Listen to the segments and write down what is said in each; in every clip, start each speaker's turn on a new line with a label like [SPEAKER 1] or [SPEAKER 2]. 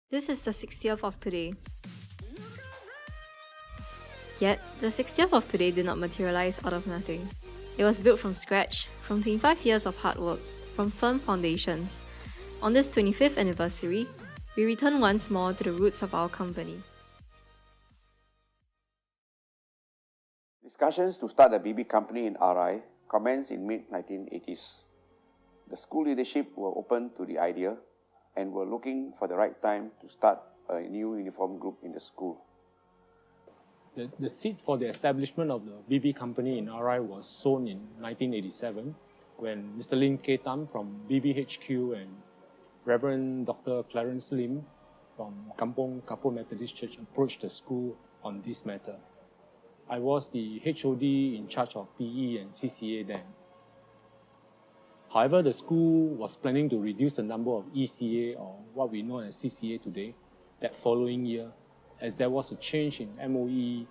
[SPEAKER 1] This is the 60th of today. Yet, the 60th of today did not materialize out of nothing. It was built from scratch, from 25 years of hard work, from firm foundations. On this 25th anniversary, we return once more to the roots of our company.
[SPEAKER 2] Discussions to start a BB company in RI commenced in mid-1980s. The school leadership were open to the idea and were looking for the right time to start a new uniform group in the school.
[SPEAKER 3] The seed for the establishment of the BB company in RI was sown in 1987 when Mr. Lim K. Tam from BBHQ and Reverend Dr. Clarence Lim from Kampong Kapor Methodist Church approached the school on this matter. I was the HOD in charge of PE and CCA then. However, the school was planning to reduce the number of ECA, or what we know as CCA today, that following year, as there was a change in MOE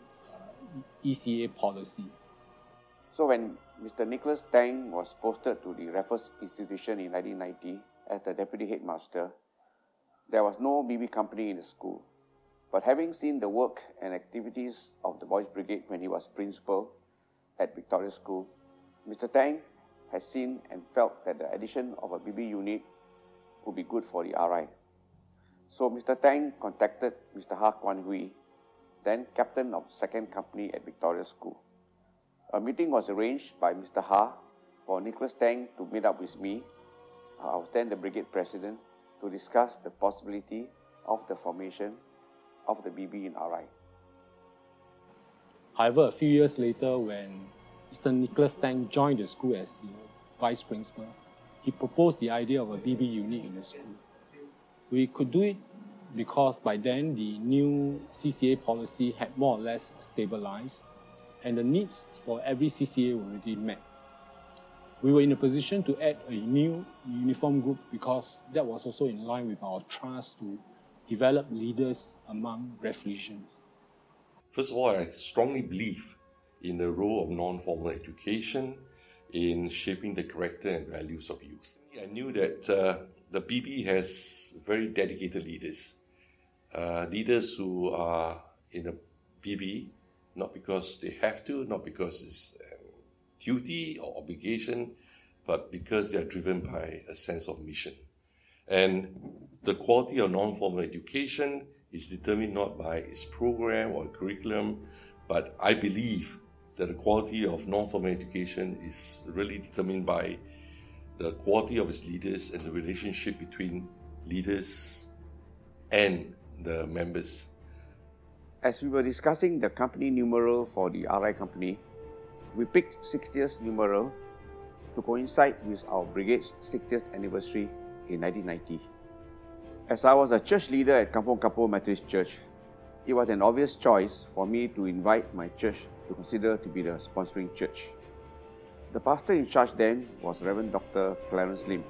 [SPEAKER 3] ECA policy.
[SPEAKER 2] So when Mr. Nicholas Tang was posted to the Raffles institution in 1990 as the deputy headmaster, there was no BB company in the school. But having seen the work and activities of the Boys Brigade when he was principal at Victoria School, Mr. Tang had seen and felt that the addition of a BB unit would be good for the RI. So Mr. Tang contacted Mr. Ha Kwan Hui, then captain of 2nd Company at Victoria School. A meeting was arranged by Mr. Ha for Nicholas Tang to meet up with me, I was then the brigade president, to discuss the possibility of the formation of the BB in RI.
[SPEAKER 3] However, a few years later, when Mr. Nicholas Tang joined the school as the vice principal, he proposed the idea of a BB unit in the school. We could do it because by then the new CCA policy had more or less stabilized and the needs for every CCA were already met. We were in a position to add a new uniform group because that was also in line with our trust to develop leaders among Rafflesians.
[SPEAKER 4] First of all, I strongly believe in the role of non-formal education in shaping the character and values of youth. I knew that the BB has very dedicated leaders. Leaders who are in a BB, not because they have to, not because it's a duty or obligation, but because they are driven by a sense of mission. And the quality of non-formal education is determined not by its program or curriculum, but I believe that the quality of non-formal education is really determined by the quality of its leaders and the relationship between leaders and the members.
[SPEAKER 2] As we were discussing the company numeral for the RI company, we picked 60th numeral to coincide with our brigade's 60th anniversary in 1990. As I was a church leader at Kampong Kapor Methodist Church, it was an obvious choice for me to invite my church to consider to be the sponsoring church. The pastor in charge then was Reverend Dr. Clarence Lim,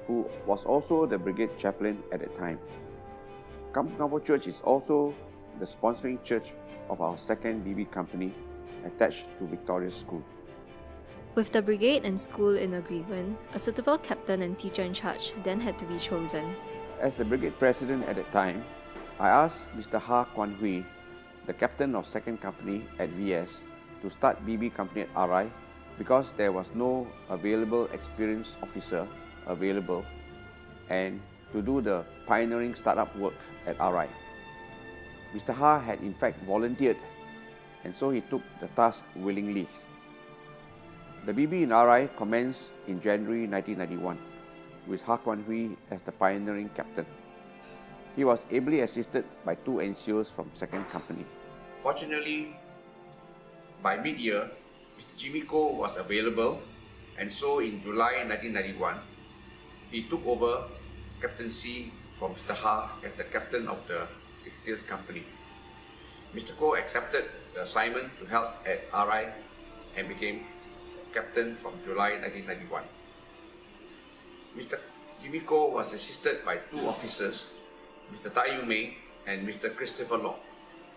[SPEAKER 2] who was also the brigade chaplain at that time. Kampong Kapor Church is also the sponsoring church of our 2nd BB company attached to Victoria School.
[SPEAKER 1] With the brigade and school in agreement, a suitable captain and teacher in charge then had to be chosen.
[SPEAKER 2] As the brigade president at that time, I asked Mr. Ha Kwan Hui, the captain of 2nd Company at VS, to start BB company at RI because there was no available experienced officer available and to do the pioneering startup work at RI. Mr. Ha had in fact volunteered, and so he took the task willingly. The BB in RI commenced in January 1991 with Ha Kwan Hui as the pioneering captain. He was ably assisted by 2 NCOs from 2nd Company. Fortunately, by mid-year, Mr. Jimmy Koh was available, and so in July 1991, he took over captaincy from Mr. Ha as the captain of the 60th Company. Mr. Koh accepted the assignment to help at RI and became captain from July 1991. Mr. Jimmy Koh was assisted by 2 officers, Mr. Tai Yu Mei and Mr. Christopher Long,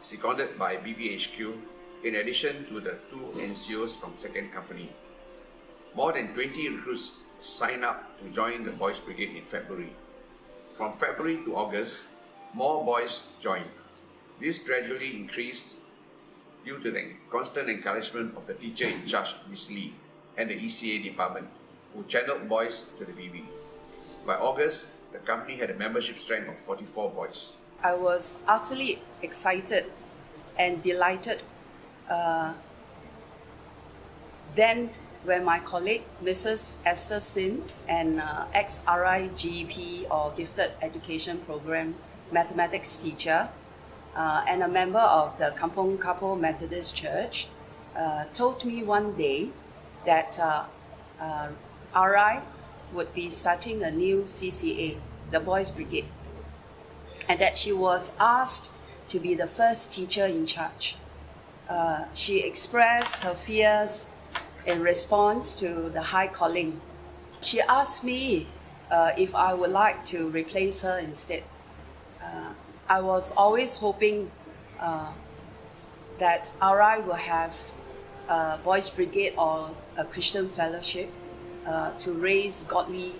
[SPEAKER 2] seconded by BBHQ, in addition to the 2 NCOs from 2nd Company. More than 20 recruits signed up to join the Boys Brigade in February. From February to August, more boys joined. This gradually increased due to the constant encouragement of the teacher in charge, Ms. Lee, and the ECA department, who channeled boys to the BB. By August, the company had a membership strength of 44 boys.
[SPEAKER 5] I was utterly excited and delighted then when my colleague, Mrs. Esther Sim, an ex-RIGP or Gifted Education Program mathematics teacher and a member of the Kampong Kapor Methodist Church, told me one day that RI would be starting a new CCA, the Boys Brigade, and that she was asked to be the first teacher in charge. She expressed her fears in response to the high calling. She asked me if I would like to replace her instead. I was always hoping that RI will have a Boys Brigade or a Christian fellowship to raise godly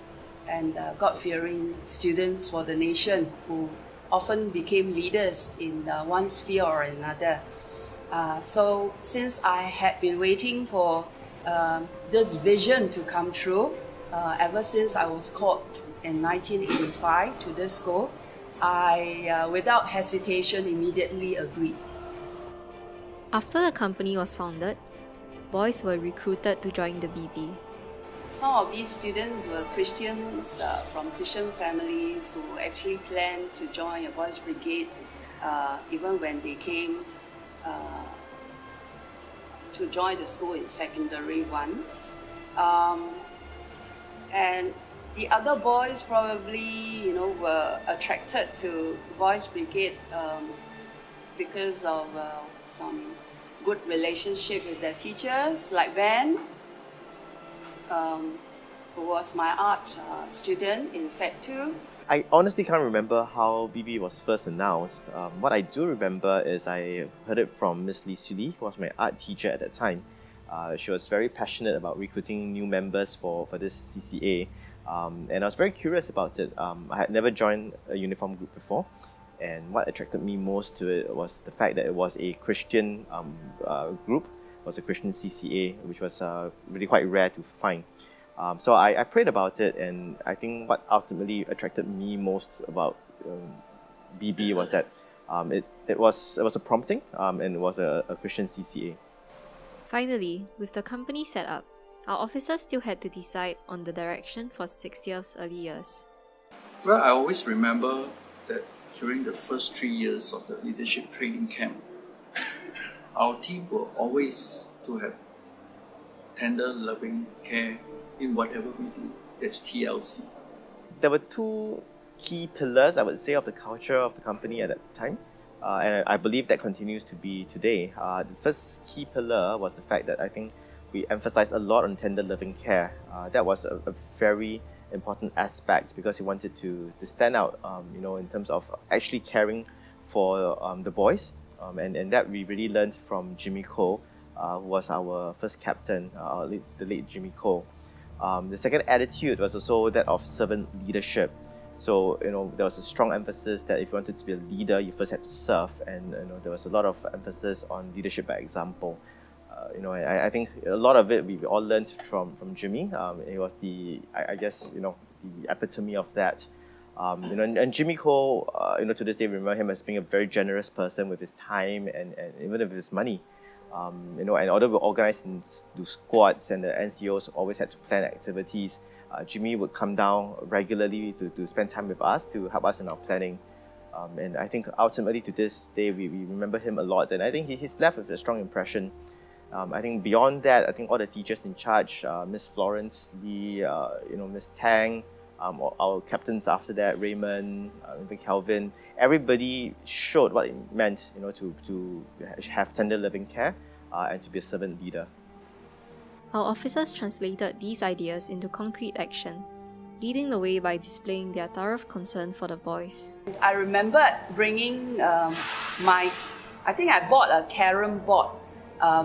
[SPEAKER 5] and God-fearing students for the nation who often became leaders in one sphere or another. So since I had been waiting for this vision to come true, ever since I was called in 1985 to this school, I, without hesitation, immediately agreed.
[SPEAKER 1] After the company was founded, boys were recruited to join the BB.
[SPEAKER 5] Some of these students were Christians from Christian families who actually planned to join a Boys Brigade even when they came to join the school in secondary ones. And the other boys probably, were attracted to Boys Brigade because of some good relationship with their teachers, like Ben, who was my art student in Sec 2.
[SPEAKER 6] I honestly can't remember how BB was first announced. What I do remember is I heard it from Miss Lee Suli, who was my art teacher at that time. She was very passionate about recruiting new members for this CCA. And I was very curious about it. I had never joined a uniform group before, and what attracted me most to it was the fact that it was a Christian group. It was a Christian CCA, which was really quite rare to find. So I prayed about it, and I think what ultimately attracted me most about BB was that it was a prompting, and it was a Christian CCA.
[SPEAKER 1] Finally, with the company set up, our officers still had to decide on the direction for 60th's early years.
[SPEAKER 7] Well, I always remember that during the first 3 years of the leadership training camp, our team were always to have tender, loving care in whatever we do. That's TLC.
[SPEAKER 6] There were two key pillars, I would say, of the culture of the company at that time. And I believe that continues to be today. The first key pillar was the fact that I think we emphasized a lot on tender loving care. That was a very important aspect because we wanted to stand out, in terms of actually caring for the boys. And that we really learned from Jimmy Cole, who was our first captain, the late Jimmy Cole. The second attitude was also that of servant leadership. So, there was a strong emphasis that if you wanted to be a leader, you first had to serve, and there was a lot of emphasis on leadership by example. I think a lot of it we all learned from Jimmy. It was the epitome of that. And Jimmy Cole, to this day, we remember him as being a very generous person with his time and even with his money. And although we organized into squads and the NCOs always had to plan activities, Jimmy would come down regularly to spend time with us to help us in our planning. And I think ultimately to this day we remember him a lot, and I think he's left with a strong impression. I think beyond that, I think all the teachers in charge, Miss Florence Lee, Miss Tang, our captains after that, Raymond, even Calvin, everybody showed what it meant, to have tender loving care and to be a servant leader.
[SPEAKER 1] Our officers translated these ideas into concrete action, leading the way by displaying their thorough concern for the boys.
[SPEAKER 5] I remember bringing I think I bought a carom board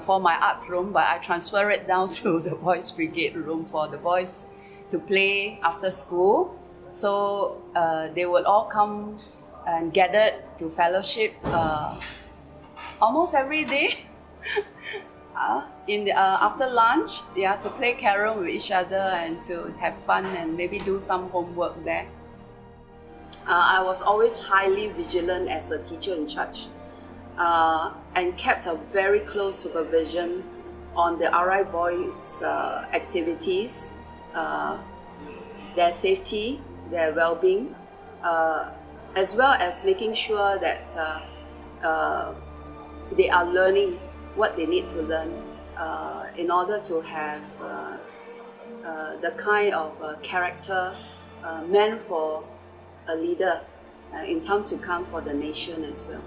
[SPEAKER 5] for my art room, but I transferred it down to the Boys Brigade room for the boys to play after school. So they would all come and gathered to fellowship almost every day. After lunch, to play carrom with each other and to have fun and maybe do some homework there. I was always highly vigilant as a teacher in charge and kept a very close supervision on the RI boys' activities, their safety, their well-being, as well as making sure that they are learning what they need to learn in order to have the kind of character meant for a leader in time to come for the nation as well.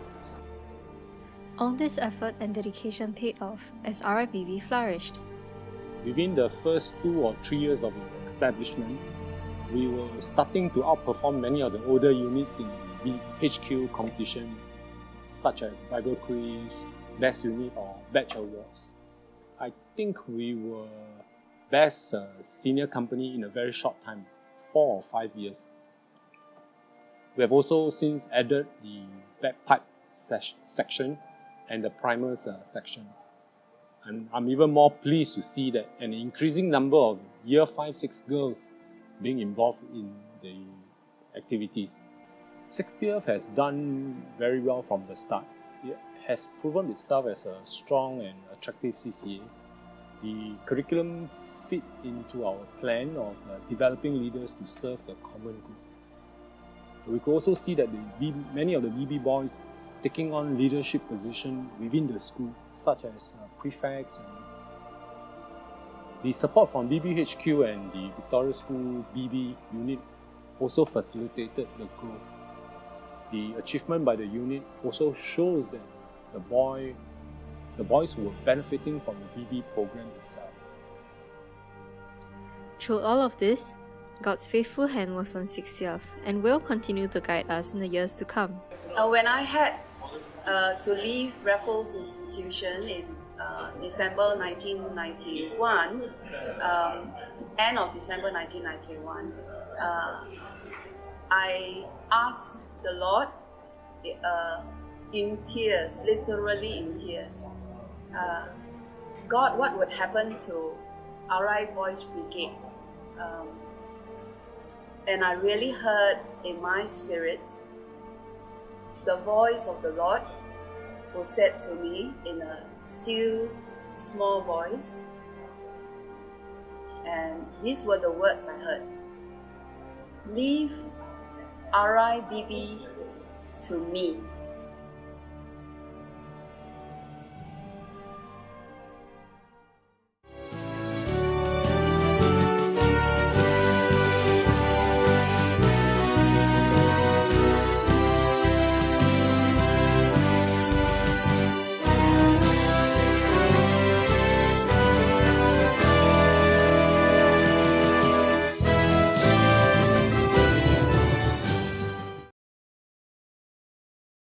[SPEAKER 1] All this effort and dedication paid off as RIBB flourished.
[SPEAKER 3] Within the first 2 or 3 years of establishment, we were starting to outperform many of the older units in the HQ competitions, such as Bible Quiz, Best Unit or Batch Awards. I think we were best senior company in a very short time, 4 or 5 years. We have also since added the bagpipe section and the primers section. And I'm even more pleased to see that an increasing number of Year 5-6 girls being involved in the activities. 60th has done very well from the start. It has proven itself as a strong and attractive CCA. The curriculum fit into our plan of developing leaders to serve the common good. We could also see that many of the BB boys taking on leadership positions within the school, such as prefects. The support from BBHQ and the Victoria School BB unit also facilitated the growth. The achievement by the unit also shows that the boys were benefiting from the BB program itself.
[SPEAKER 1] Through all of this, God's faithful hand was on 60th and will continue to guide us in the years to come.
[SPEAKER 5] When I had to leave Raffles Institution in December 1991, end of December 1991, I asked the Lord in tears, literally in tears, God, what would happen to RI Boys Brigade? And I really heard in my spirit the voice of the Lord who said to me in a still, small voice, and these were the words I heard: leave RIBB to me.